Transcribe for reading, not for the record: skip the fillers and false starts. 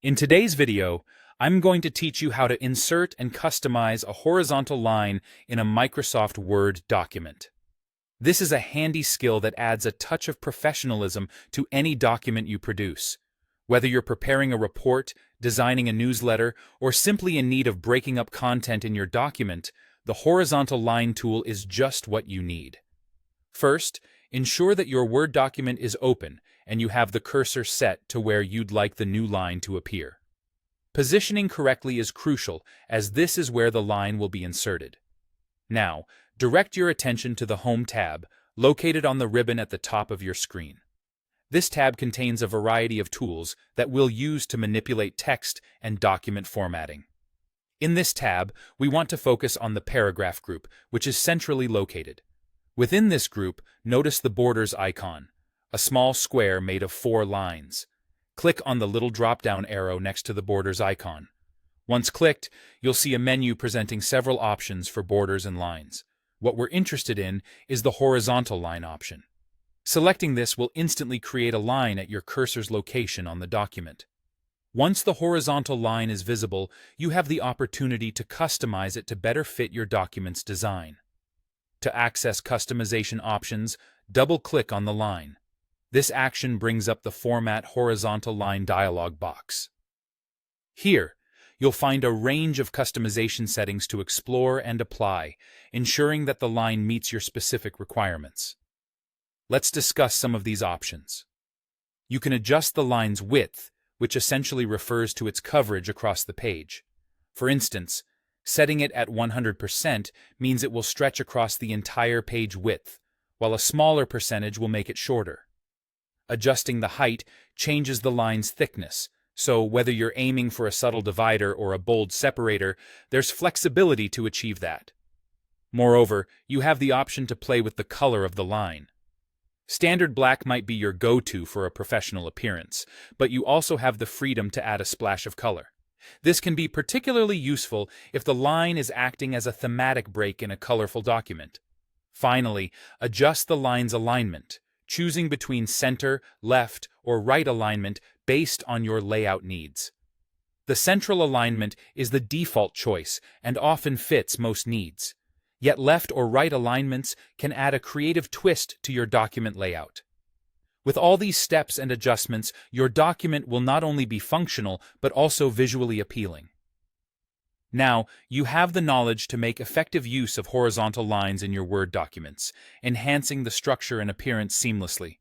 In today's video, I'm going to teach you how to insert and customize a horizontal line in a Microsoft Word document. This is a handy skill that adds a touch of professionalism to any document you produce. Whether you're preparing a report, designing a newsletter, or simply in need of breaking up content in your document, the horizontal line tool is just what you need. First, ensure that your Word document is open and you have the cursor set to where you'd like the new line to appear. Positioning correctly is crucial, as this is where the line will be inserted. Now, direct your attention to the Home tab, located on the ribbon at the top of your screen. This tab contains a variety of tools that we'll use to manipulate text and document formatting. In this tab, we want to focus on the paragraph group, which is centrally located. Within this group, notice the borders icon, a small square made of 4 lines. Click on the little drop-down arrow next to the borders icon. Once clicked, you'll see a menu presenting several options for borders and lines. What we're interested in is the horizontal line option. Selecting this will instantly create a line at your cursor's location on the document. Once the horizontal line is visible, you have the opportunity to customize it to better fit your document's design. To access customization options, double-click on the line. This action brings up the Format Horizontal Line dialog box. Here, you'll find a range of customization settings to explore and apply, ensuring that the line meets your specific requirements. Let's discuss some of these options. You can adjust the line's width, which essentially refers to its coverage across the page. For instance, setting it at 100% means it will stretch across the entire page width, while a smaller percentage will make it shorter. Adjusting the height changes the line's thickness, so whether you're aiming for a subtle divider or a bold separator, there's flexibility to achieve that. Moreover, you have the option to play with the color of the line. Standard black might be your go-to for a professional appearance, but you also have the freedom to add a splash of color. This can be particularly useful if the line is acting as a thematic break in a colorful document. Finally, adjust the line's alignment, choosing between center, left, or right alignment based on your layout needs. The central alignment is the default choice and often fits most needs. Yet left or right alignments can add a creative twist to your document layout. With all these steps and adjustments, your document will not only be functional but also visually appealing. Now, you have the knowledge to make effective use of horizontal lines in your Word documents, enhancing the structure and appearance seamlessly.